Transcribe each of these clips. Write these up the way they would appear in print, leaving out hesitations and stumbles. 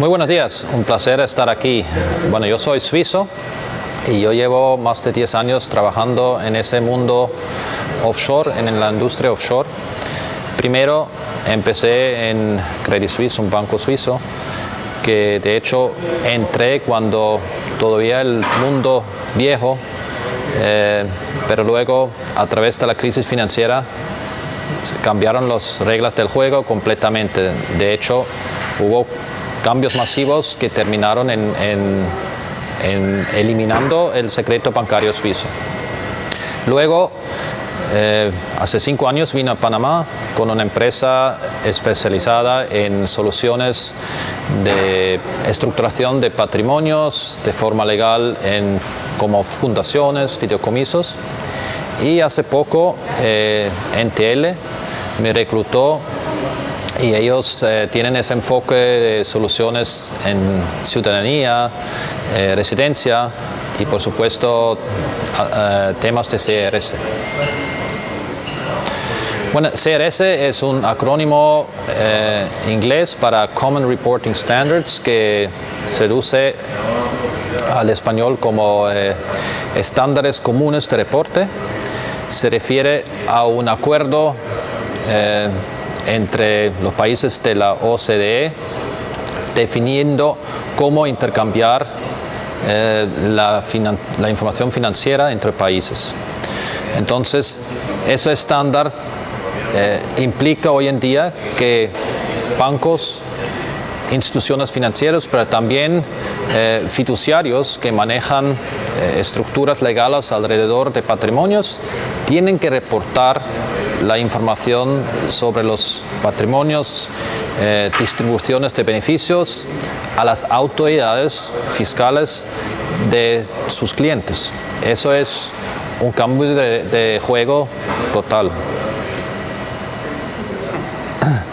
Muy buenos días, un placer estar aquí. Bueno, yo soy suizo y yo llevo más de 10 años trabajando en ese mundo offshore, en la industria offshore. Primero empecé en Credit Suisse, un banco suizo, que de hecho entré cuando todavía el mundo viejo, pero luego a través de la crisis financiera cambiaron las reglas del juego completamente. De hecho, hubo cambios masivos que terminaron en eliminando el secreto bancario suizo. Luego, hace 5 años vine a Panamá con una empresa especializada en soluciones de estructuración de patrimonios de forma legal como fundaciones, fideicomisos. Y hace poco NTL me reclutó y ellos tienen ese enfoque de soluciones en ciudadanía, residencia y por supuesto temas de CRS. Bueno, CRS es un acrónimo inglés para Common Reporting Standards, que se traduce al español como estándares comunes de reporte. Se refiere a un acuerdo entre los países de la OCDE definiendo cómo intercambiar la información financiera entre países. Entonces, ese estándar implica hoy en día que bancos, instituciones financieras, pero también fiduciarios que manejan estructuras legales alrededor de patrimonios, tienen que reportar la información sobre los patrimonios, distribuciones de beneficios a las autoridades fiscales de sus clientes. Eso es un cambio de juego total.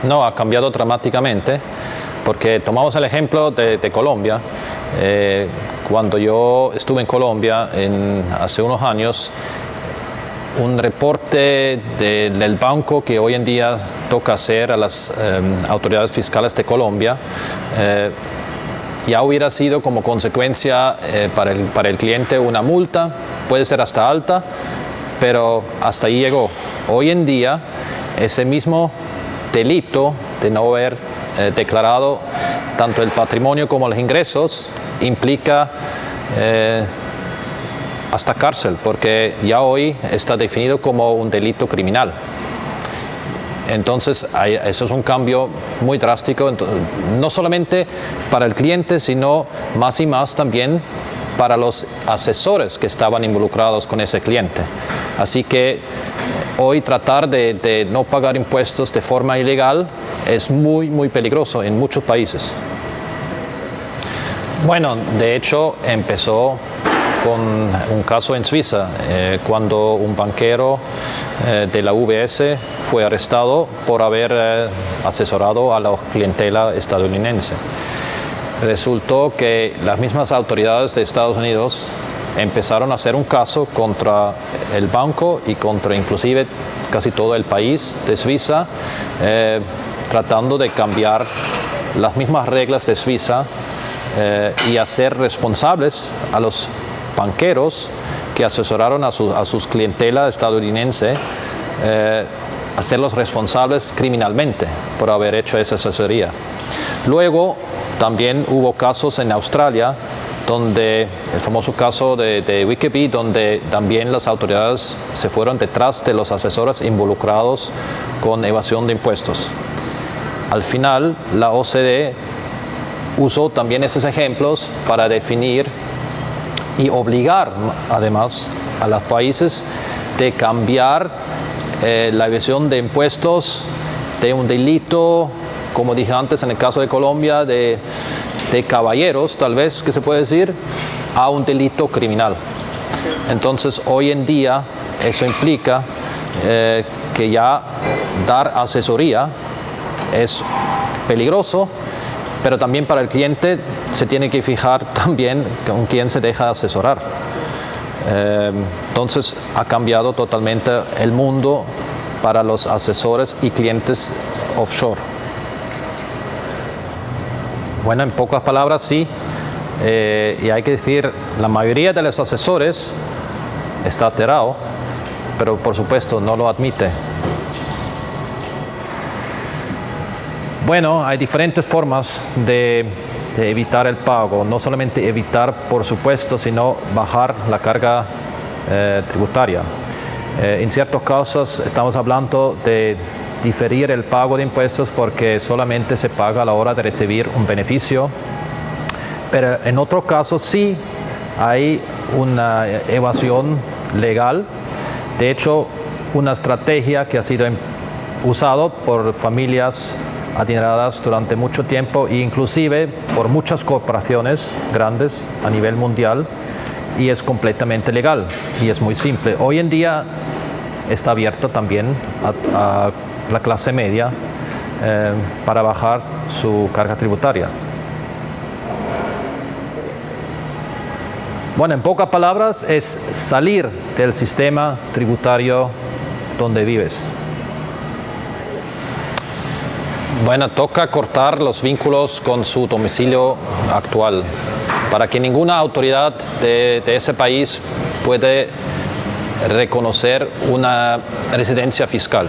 No, ha cambiado dramáticamente, porque tomamos el ejemplo de Colombia. Cuando yo estuve en Colombia hace unos años, un reporte del banco que hoy en día toca hacer a las autoridades fiscales de Colombia ya hubiera sido como consecuencia para el cliente una multa, puede ser hasta alta, pero hasta ahí llegó. Hoy en día ese mismo delito de no haber declarado tanto el patrimonio como los ingresos implica hasta cárcel, porque ya hoy está definido como un delito criminal. Entonces, eso es un cambio muy drástico, no solamente para el cliente, sino más y más también para los asesores que estaban involucrados con ese cliente. Así que hoy tratar de no pagar impuestos de forma ilegal es muy, muy peligroso en muchos países. Bueno, de hecho empezó con un caso en Suiza, cuando un banquero de la UBS fue arrestado por haber asesorado a la clientela estadounidense. Resultó que las mismas autoridades de Estados Unidos empezaron a hacer un caso contra el banco y contra inclusive casi todo el país de Suiza, tratando de cambiar las mismas reglas de Suiza y hacer responsables a los banqueros que asesoraron a sus clientela estadounidense, hacerlos responsables criminalmente por haber hecho esa asesoría. Luego también hubo casos en Australia, donde el famoso caso de Wikibee, donde también las autoridades se fueron detrás de los asesores involucrados con evasión de impuestos. Al final, la OCDE usó también esos ejemplos para definir y obligar además a los países de cambiar la evasión de impuestos de un delito, como dije antes en el caso de Colombia, de caballeros, tal vez que se puede decir, a un delito criminal. Entonces, hoy en día eso implica que ya dar asesoría es peligroso, pero también para el cliente se tiene que fijar también con quién se deja asesorar. Entonces ha cambiado totalmente el mundo para los asesores y clientes offshore. Bueno, en pocas palabras sí. Y hay que decir, la mayoría de los asesores está alterado, pero por supuesto no lo admite. Bueno, hay diferentes formas de evitar el pago. No solamente evitar, por supuesto, sino bajar la carga tributaria. En ciertos casos estamos hablando de diferir el pago de impuestos porque solamente se paga a la hora de recibir un beneficio. Pero en otros casos sí hay una evasión legal. De hecho, una estrategia que ha sido usada por familias adineradas durante mucho tiempo e inclusive por muchas corporaciones grandes a nivel mundial, y es completamente legal y es muy simple. Hoy en día está abierto también a la clase media para bajar su carga tributaria. Bueno, en pocas palabras es salir del sistema tributario donde vives. Bueno, toca cortar los vínculos con su domicilio actual para que ninguna autoridad de ese país puede reconocer una residencia fiscal.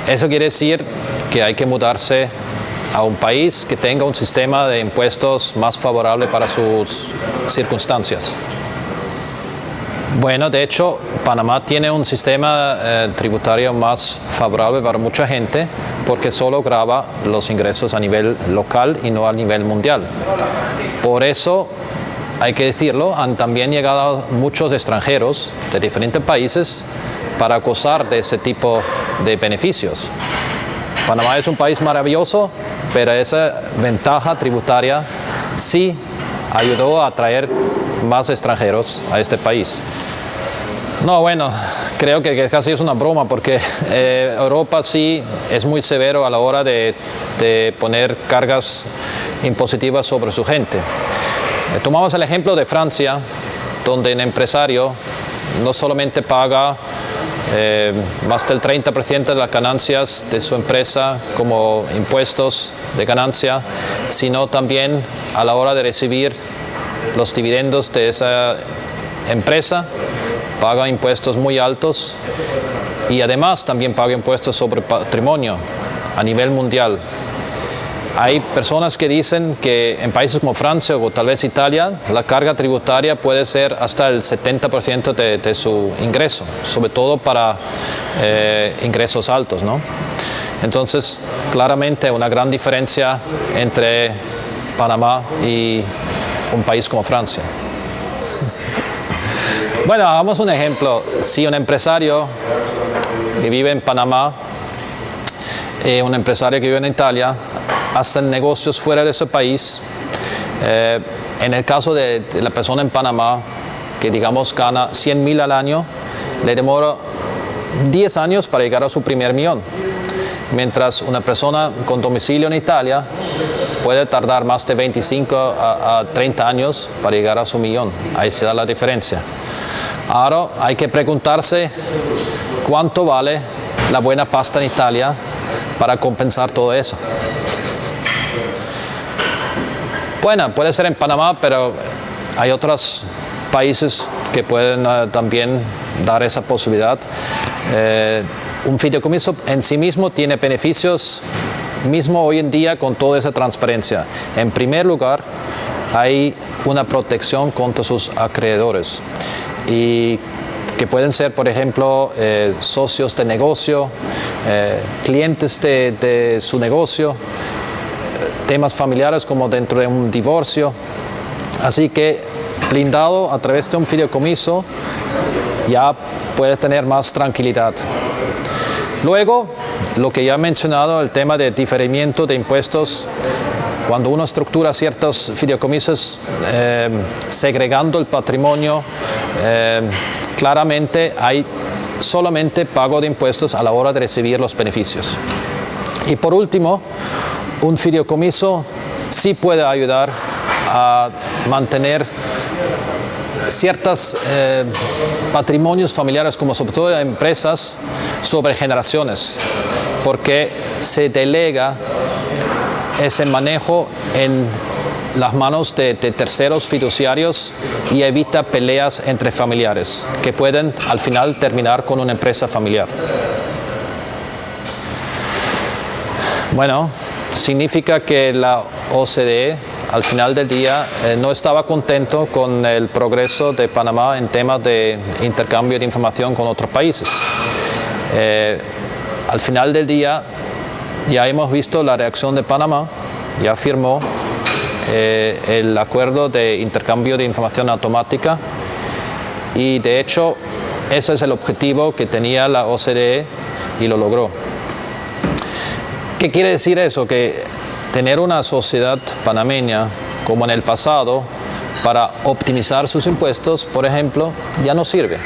Eso quiere decir que hay que mudarse a un país que tenga un sistema de impuestos más favorable para sus circunstancias. Bueno, de hecho, Panamá tiene un sistema tributario más favorable para mucha gente porque solo grava los ingresos a nivel local y no a nivel mundial. Por eso, hay que decirlo, han también llegado muchos extranjeros de diferentes países para gozar de ese tipo de beneficios. Panamá es un país maravilloso, pero esa ventaja tributaria sí ayudó a atraer más extranjeros a este país. No, bueno, creo que casi es una broma porque Europa sí es muy severo a la hora de poner cargas impositivas sobre su gente. Tomamos el ejemplo de Francia, donde un empresario no solamente paga más del 30% de las ganancias de su empresa como impuestos de ganancia, sino también a la hora de recibir los dividendos de esa empresa, paga impuestos muy altos y además también paga impuestos sobre patrimonio a nivel mundial. Hay personas que dicen que en países como Francia o tal vez Italia, la carga tributaria puede ser hasta el 70% de su ingreso, sobre todo para ingresos altos, ¿no? Entonces, claramente una gran diferencia entre Panamá y un país como Francia. Bueno, hagamos un ejemplo. Si un empresario que vive en Panamá y un empresario que vive en Italia hacen negocios fuera de ese país, en el caso de la persona en Panamá que digamos gana 100,000 al año, le demora 10 años para llegar a su primer millón, mientras una persona con domicilio en Italia puede tardar más de 25 a 30 años para llegar a su millón. Ahí se da la diferencia. Ahora hay que preguntarse cuánto vale la buena pasta en Italia para compensar todo eso. Bueno, puede ser en Panamá, pero hay otros países que pueden también dar esa posibilidad. Un fideicomiso en sí mismo tiene beneficios mismo hoy en día con toda esa transparencia. En primer lugar, hay una protección contra sus acreedores, y que pueden ser, por ejemplo, socios de negocio, clientes de su negocio, temas familiares como dentro de un divorcio. Así que blindado a través de un fideicomiso ya puede tener más tranquilidad. Luego, lo que ya he mencionado, el tema de diferimiento de impuestos. Cuando uno estructura ciertos fideicomisos segregando el patrimonio, claramente hay solamente pago de impuestos a la hora de recibir los beneficios. Y por último, un fideicomiso sí puede ayudar a mantener ciertos patrimonios familiares, como sobre todo empresas, sobre generaciones, porque se delega ese manejo en las manos de terceros fiduciarios y evita peleas entre familiares que pueden al final terminar con una empresa familiar. Bueno, significa que la OCDE al final del día no estaba contento con el progreso de Panamá en temas de intercambio de información con otros países. Al final del día ya hemos visto la reacción de Panamá, ya firmó el acuerdo de intercambio de información automática y de hecho ese es el objetivo que tenía la OCDE y lo logró. ¿Qué quiere decir eso? Que tener una sociedad panameña como en el pasado para optimizar sus impuestos, por ejemplo, ya no sirve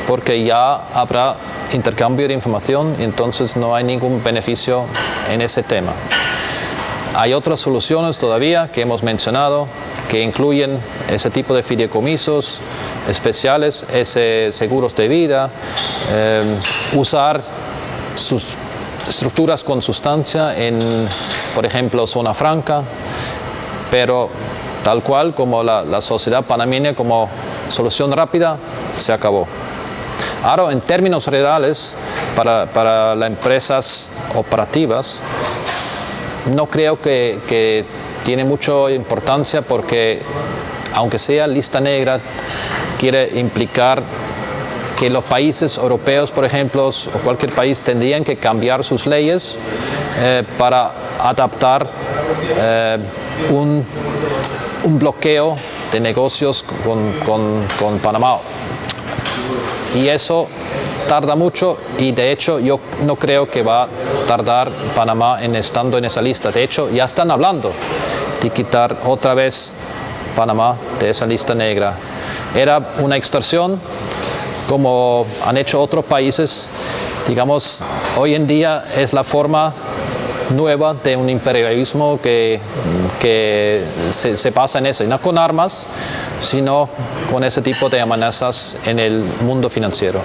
porque ya habrá intercambio de información y entonces no hay ningún beneficio en ese tema. Hay otras soluciones todavía que hemos mencionado que incluyen ese tipo de fideicomisos especiales, seguros de vida, usar sus estructuras con sustancia en, por ejemplo, zona franca, pero tal cual como la sociedad panameña como solución rápida se acabó. Ahora, en términos reales, para las empresas operativas, no creo que tiene mucha importancia porque, aunque sea lista negra, quiere implicar que los países europeos, por ejemplo, o cualquier país, tendrían que cambiar sus leyes para adaptar un bloqueo de negocios con Panamá. Y eso tarda mucho y de hecho yo no creo que va a tardar Panamá estando en esa lista. De hecho ya están hablando de quitar otra vez Panamá de esa lista negra. Era una extorsión como han hecho otros países. Digamos, hoy en día es la forma nueva de un imperialismo que se basa en eso, y no con armas, sino con ese tipo de amenazas en el mundo financiero.